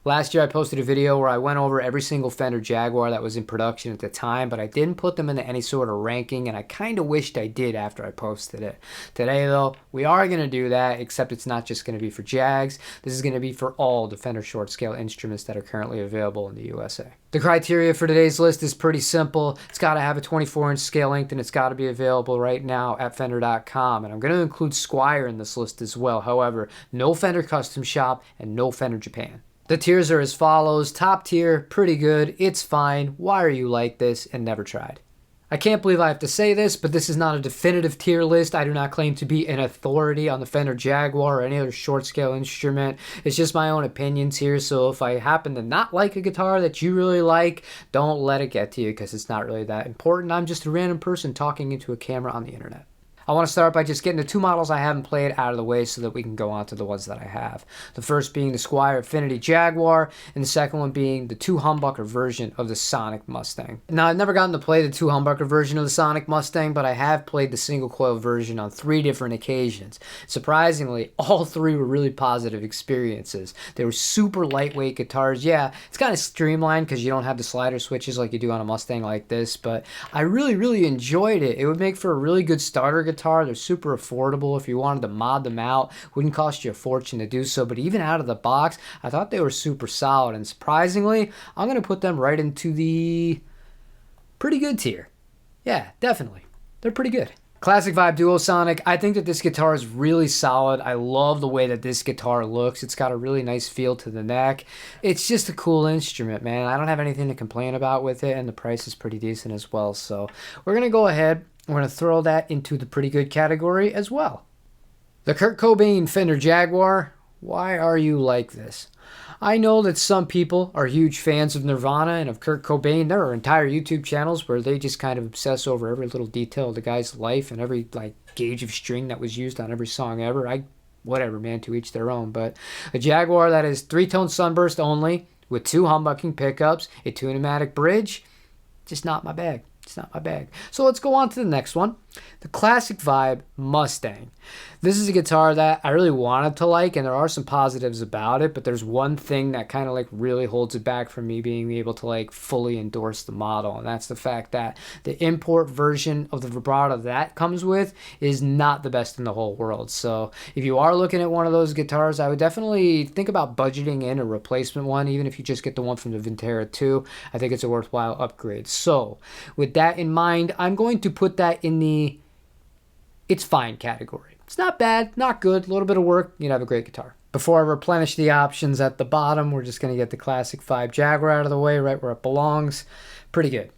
Last year I posted a video where I went over every single Fender Jaguar that was in production at the time, but I didn't put them into any sort of ranking, and I kind of wished I did after I posted it. Today though, we are going to do that, except it's not just going to be for Jags. This is going to be for all the Fender short scale instruments that are currently available in the USA. The criteria for today's list is pretty simple. It's got to have a 24-inch scale length, and it's got to be available right now at Fender.com. And I'm going to include Squire in this list as well. However, no Fender Custom Shop and no Fender Japan. The tiers are as follows. Top tier, pretty good, it's fine, why are you like this, and never tried. I can't believe I have to say this, but this is not a definitive tier list. I do not claim to be an authority on the Fender Jaguar or any other short scale instrument. It's just my own opinions here, so if I happen to not like a guitar that you really like, don't let it get to you because it's not really that important. I'm just a random person talking into a camera on the internet. I want to start by just getting the two models I haven't played out of the way so that we can go on to the ones that I have. The first being the Squire Affinity Jaguar, and the second one being the two humbucker version of the Sonic Mustang. Now, I've never gotten to play the two humbucker version of the Sonic Mustang, but I have played the single coil version on 3 different occasions. Surprisingly, all 3 were really positive experiences. They were super lightweight guitars. Yeah, it's kind of streamlined because you don't have the slider switches like you do on a Mustang like this, but I really enjoyed it. It would make for a really good starter guitar. They're super affordable if you wanted to mod them out. Wouldn't cost you a fortune to do so, but even out of the box, I thought they were super solid, and surprisingly, I'm going to put them right into the pretty good tier. Yeah, definitely. They're pretty good. Classic Vibe Duo Sonic. I think that this guitar is really solid. I love the way that this guitar looks. It's got a really nice feel to the neck. It's just a cool instrument, man. I don't have anything to complain about with it, and the price is pretty decent as well. So we're going to go ahead. We're going to throw that into the pretty good category as well. The Kurt Cobain Fender Jaguar. Why are you like this? I know that some people are huge fans of Nirvana and of Kurt Cobain. There are entire YouTube channels where they just kind of obsess over every little detail of the guy's life and every gauge of string that was used on every song ever. Whatever, man, to each their own. But a Jaguar that is 3-tone sunburst only with 2 humbucking pickups, a tune-o-matic bridge, just not my bag. It's not my bag. So let's go on to the next one. The Classic Vibe Mustang. This is a guitar that I really wanted to like, and there are some positives about it, but there's one thing that kind of really holds it back from me being able to fully endorse the model, and that's the fact that the import version of the vibrato that comes with is not the best in the whole world. So if you are looking at one of those guitars, I would definitely think about budgeting in a replacement one, even if you just get the one from the Vintera II. I think it's a worthwhile upgrade. So with that in mind, I'm going to put that in the it's fine category. It's not bad, not good, a little bit of work, you'd have a great guitar. Before I replenish the options at the bottom, we're just going to get the Classic Vibe Jaguar out of the way, right where it belongs. Pretty good.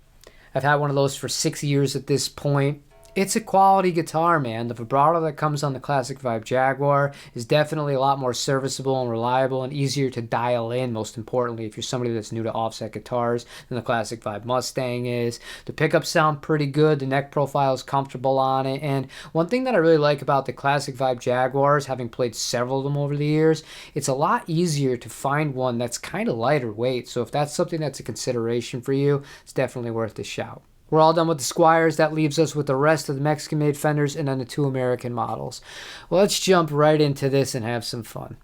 I've had one of those for 6 years at this point. It's a quality guitar, man. The vibrato that comes on the Classic Vibe Jaguar is definitely a lot more serviceable and reliable and easier to dial in, most importantly, if you're somebody that's new to offset guitars than the Classic Vibe Mustang is. The pickups sound pretty good. The neck profile is comfortable on it. And one thing that I really like about the Classic Vibe Jaguars, having played several of them over the years, it's a lot easier to find one that's kind of lighter weight. So if that's something that's a consideration for you, it's definitely worth a shout. We're all done with the Squires. That leaves us with the rest of the Mexican-made Fenders and then the 2 American models. Well, let's jump right into this and have some fun.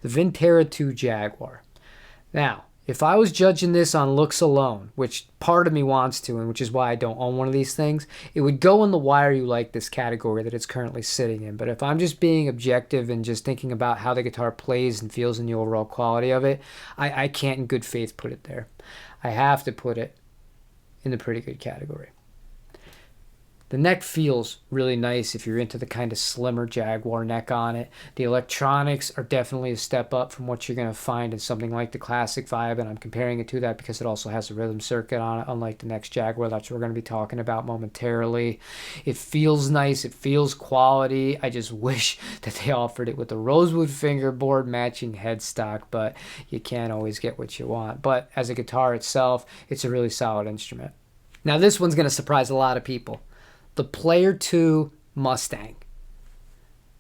The Vintera II Jaguar. Now, if I was judging this on looks alone, which part of me wants to, and which is why I don't own one of these things, it would go in the why are you like this category that it's currently sitting in. But if I'm just being objective and just thinking about how the guitar plays and feels in the overall quality of it, I can't in good faith put it there. I have to put it in the pretty good category. The neck feels really nice if you're into the kind of slimmer Jaguar neck on it. The electronics are definitely a step up from what you're going to find in something like the Classic Vibe, and I'm comparing it to that because it also has a rhythm circuit on it, unlike the next Jaguar that we're going to be talking about momentarily. It feels nice. It feels quality. I just wish that they offered it with the rosewood fingerboard matching headstock, but you can't always get what you want. But as a guitar itself, it's a really solid instrument. Now this one's going to surprise a lot of people. The Player II Mustang.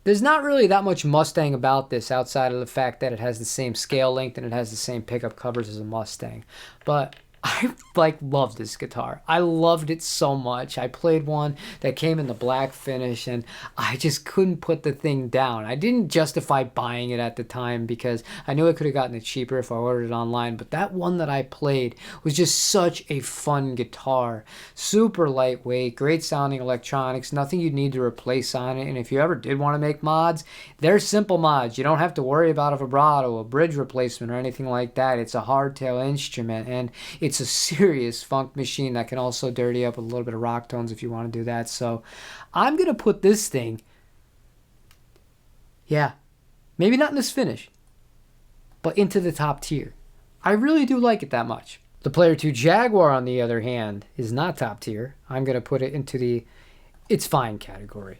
There's not really that much Mustang about this outside of the fact that it has the same scale length and it has the same pickup covers as a Mustang. But I like love this guitar. I loved it so much. I played one that came in the black finish and I just couldn't put the thing down. I didn't justify buying it at the time because I knew I could have gotten it cheaper if I ordered it online, but that one that I played was just such a fun guitar. Super lightweight, great sounding electronics, nothing you'd need to replace on it. And if you ever did want to make mods, they're simple mods. You don't have to worry about a vibrato, a bridge replacement, or anything like that. It's a hardtail instrument and it's a serious funk machine that can also dirty up with a little bit of rock tones if you want to do that. So I'm going to put this thing, yeah, maybe not in this finish, but into the top tier. I really do like it that much. The Player II Jaguar, on the other hand, is not top tier. I'm going to put it into the it's fine category.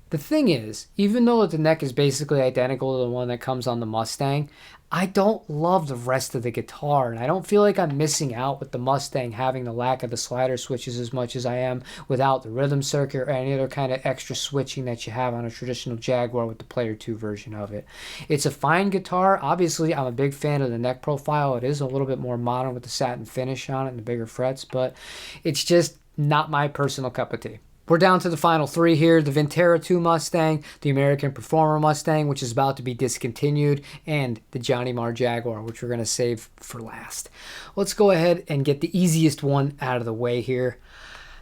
The thing is, even though the neck is basically identical to the one that comes on the Mustang, I don't love the rest of the guitar, and I don't feel like I'm missing out with the Mustang having the lack of the slider switches as much as I am without the rhythm circuit or any other kind of extra switching that you have on a traditional Jaguar with the Player II version of it. It's a fine guitar. Obviously, I'm a big fan of the neck profile. It is a little bit more modern with the satin finish on it and the bigger frets, but it's just not my personal cup of tea. We're down to the final three here, the Vintera II Mustang, the American Performer Mustang, which is about to be discontinued, and the Johnny Marr Jaguar, which we're going to save for last. Let's go ahead and get the easiest one out of the way here.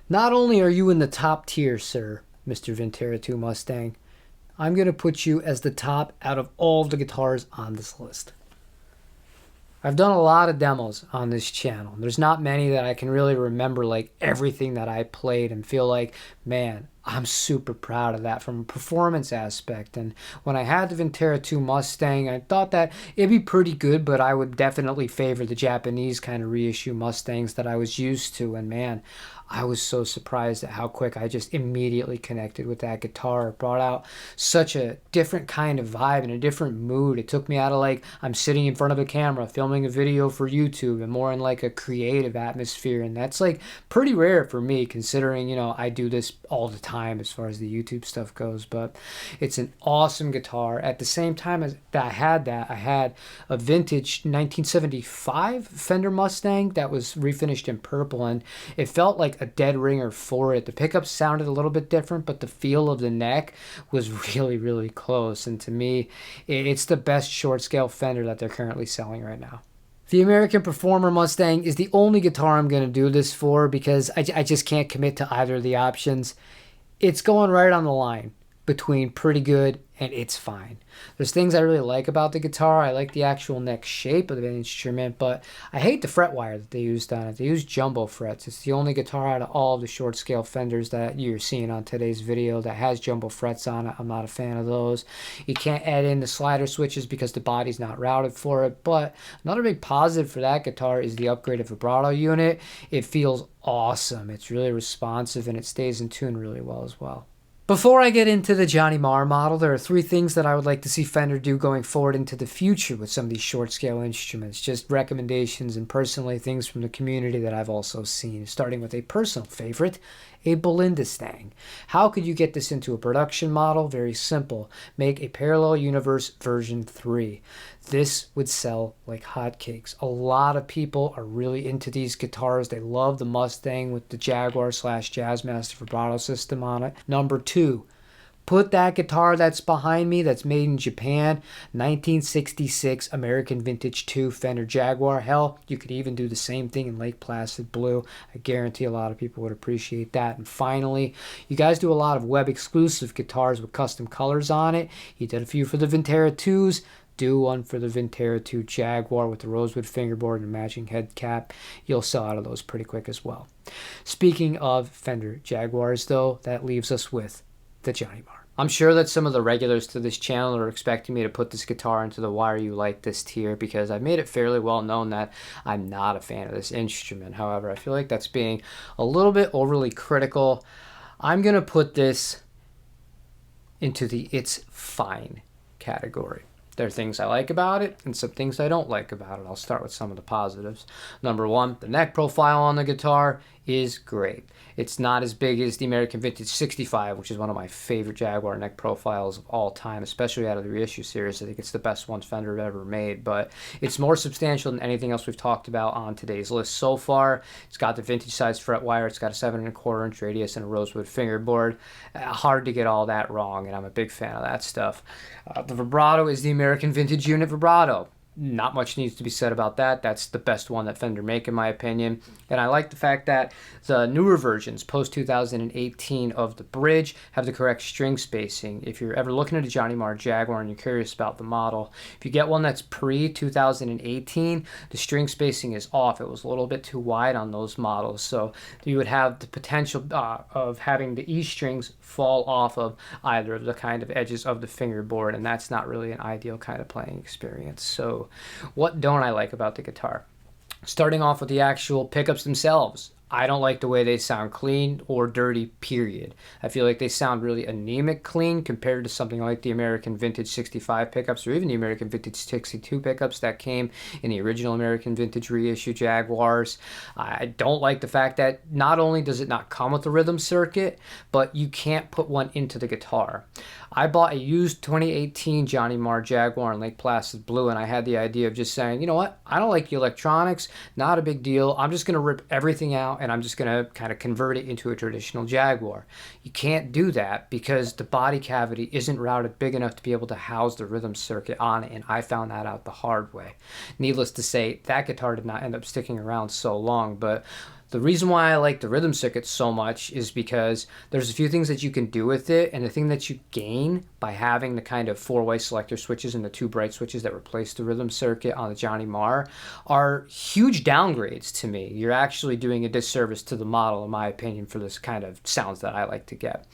Not only are you in the top tier, sir, Mr. Vintera II Mustang, I'm going to put you as the top out of all of the guitars on this list. I've done a lot of demos on this channel. There's not many that I can really remember like everything that I played and feel like, man, I'm super proud of that from a performance aspect. And when I had the Vintera II Mustang, I thought that it'd be pretty good, but I would definitely favor the Japanese kind of reissue Mustangs that I was used to. And man, I was so surprised at how quick I just immediately connected with that guitar. It brought out such a different kind of vibe and a different mood. It took me out of like I'm sitting in front of a camera filming a video for YouTube and more in like a creative atmosphere. And that's like pretty rare for me considering, you know, I do this all the time as far as the YouTube stuff goes. But it's an awesome guitar. At the same time as that I had a vintage 1975 Fender Mustang that was refinished in purple, and it felt like a dead ringer for it. The pickups sounded a little bit different, but the feel of the neck was really, really close. And to me, it's the best short scale Fender that they're currently selling right now. The American Performer Mustang is the only guitar I'm going to do this for because I just can't commit to either of the options. It's going right on the line between pretty good and it's fine. There's things I really like about the guitar. I like the actual neck shape of the instrument, but I hate the fret wire that they used on it. They used jumbo frets. It's the only guitar out of all of the short scale Fenders that you're seeing on today's video that has jumbo frets on it. I'm not a fan of those. You can't add in the slider switches because the body's not routed for it, but another big positive for that guitar is the upgraded vibrato unit. It feels awesome. It's really responsive and it stays in tune really well as well. Before I get into the Johnny Marr model, there are three things that I would like to see Fender do going forward into the future with some of these short scale instruments. Just recommendations and personally things from the community that I've also seen. Starting with a personal favorite, a Balindistang. How could you get this into a production model? Very simple. Make a Parallel Universe version 3. This would sell like hotcakes. A lot of people are really into these guitars. They love the Mustang with the Jaguar / Jazzmaster vibrato system on it. Number 2, put that guitar that's behind me that's made in Japan, 1966 American Vintage II Fender Jaguar. Hell, you could even do the same thing in Lake Placid Blue. I guarantee a lot of people would appreciate that. And finally, you guys do a lot of web exclusive guitars with custom colors on it. You did a few for the Vintera IIs. Do one for the Vintera II Jaguar with the rosewood fingerboard and matching head cap. You'll sell out of those pretty quick as well. Speaking of Fender Jaguars, though, that leaves us with the Johnny Marr. I'm sure that some of the regulars to this channel are expecting me to put this guitar into the Why Are You Like This tier because I've made it fairly well known that I'm not a fan of this instrument. However, I feel like that's being a little bit overly critical. I'm going to put this into the It's Fine category. There are things I like about it and some things I don't like about it. I'll start with some of the positives. Number one, the neck profile on the guitar is great. It's not as big as the American Vintage 65, which is one of my favorite Jaguar neck profiles of all time, especially out of the reissue series. I think it's the best one Fender ever made, but it's more substantial than anything else we've talked about on today's list so far. It's got the vintage size fret wire, it's got a 7¼ inch radius and a rosewood fingerboard. Hard to get all that wrong, and I'm a big fan of that stuff. The vibrato is the American Vintage unit vibrato. Not much needs to be said about that. That's the best one that Fender make, in my opinion. And I like the fact that the newer versions, post 2018 of the bridge, have the correct string spacing. If you're ever looking at a Johnny Marr Jaguar and you're curious about the model, if you get one that's pre-2018, the string spacing is off. It was a little bit too wide on those models, so you would have the potential of having the E strings fall off of either of the kind of edges of the fingerboard, and that's not really an ideal kind of playing experience. So what don't I like about the guitar? Starting off with the actual pickups themselves. I don't like the way they sound clean or dirty, period. I feel like they sound really anemic clean compared to something like the American Vintage 65 pickups or even the American Vintage 62 pickups that came in the original American Vintage reissue Jaguars. I don't like the fact that not only does it not come with a rhythm circuit, but you can't put one into the guitar. I bought a used 2018 Johnny Marr Jaguar in Lake Placid Blue, and I had the idea of just saying, you know what, I don't like the electronics, not a big deal. I'm just going to rip everything out and I'm just going to kind of convert it into a traditional Jaguar. You can't do that because the body cavity isn't routed big enough to be able to house the rhythm circuit on it, and I found that out the hard way. Needless to say, that guitar did not end up sticking around so long, but the reason why I like the rhythm circuit so much is because there's a few things that you can do with it, and the thing that you gain by having the kind of 4-way selector switches and the 2 bright switches that replace the rhythm circuit on the Johnny Marr are huge downgrades to me. You're actually doing a disservice to the model, in my opinion, for this kind of sounds that I like to get.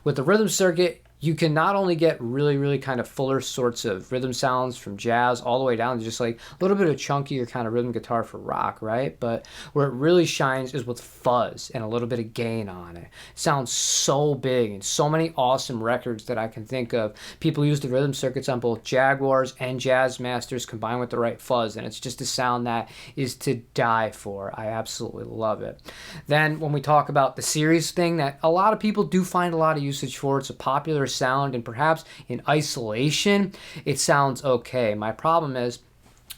With the rhythm circuit, you can not only get really kind of fuller sorts of rhythm sounds from jazz all the way down to just like a little bit of chunkier kind of rhythm guitar for rock, right? But where it really shines is with fuzz and a little bit of gain on it. It sounds so big, and so many awesome records that I can think of. People use the rhythm circuits on both Jaguars and Jazz Masters combined with the right fuzz, and it's just a sound that is to die for. I absolutely love it. Then when we talk about the series thing that a lot of people do find a lot of usage for, it's a popular sound, and perhaps in isolation it sounds okay. My problem is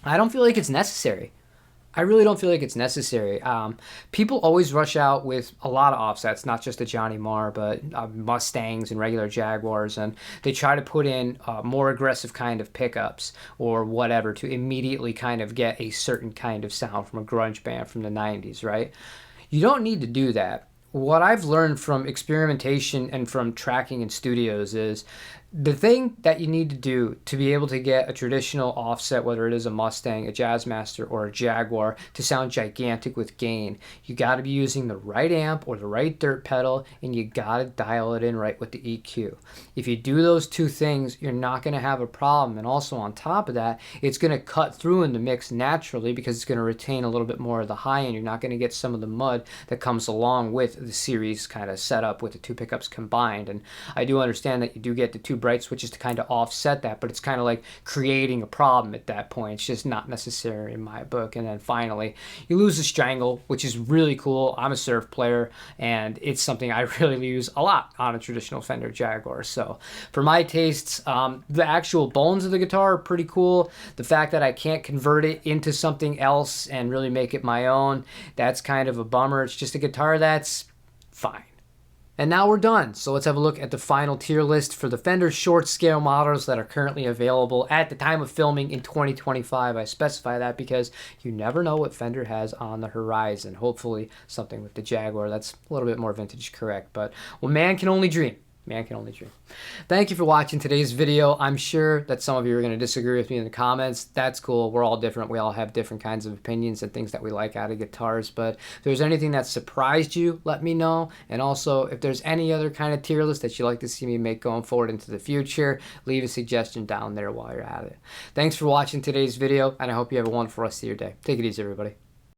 I don't feel like it's necessary. I really don't feel like it's necessary. People always rush out with a lot of offsets, not just the Johnny Marr, but Mustangs and regular Jaguars, and they try to put in more aggressive kind of pickups or whatever to immediately kind of get a certain kind of sound from a grunge band from the 90s, right? You don't need to do that. What I've learned from experimentation and from tracking in studios is the thing that you need to do to be able to get a traditional offset, whether it is a Mustang, a Jazzmaster, or a Jaguar, to sound gigantic with gain, you got to be using the right amp or the right dirt pedal, and you got to dial it in right with the EQ. If you do those two things, you're not going to have a problem. And also on top of that, it's going to cut through in the mix naturally because it's going to retain a little bit more of the high end. You're not going to get some of the mud that comes along with the series kind of setup with the two pickups combined. And I do understand that you do get the two bright switches to kind of offset that, but it's kind of like creating a problem at that point. It's just not necessary in my book. And then finally, you lose the strangle, which is really cool. I'm a surf player, and it's something I really use a lot on a traditional Fender Jaguar. So for my tastes, the actual bones of the guitar are pretty cool. The fact that I can't convert it into something else and really make it my own, that's kind of a bummer. It's just a guitar that's fine. And now we're done. So let's have a look at the final tier list for the Fender short scale models that are currently available at the time of filming in 2025. I specify that because you never know what Fender has on the horizon. Hopefully something with the Jaguar that's a little bit more vintage correct. But well, man can only dream. Man can only dream. Thank you for watching today's video. I'm sure that some of you are going to disagree with me in the comments. That's cool. We're all different. We all have different kinds of opinions and things that we like out of guitars. But if there's anything that surprised you, let me know. And also, if there's any other kind of tier list that you'd like to see me make going forward into the future, leave a suggestion down there while you're at it. Thanks for watching today's video, and I hope you have a wonderful rest of your day. Take it easy, everybody.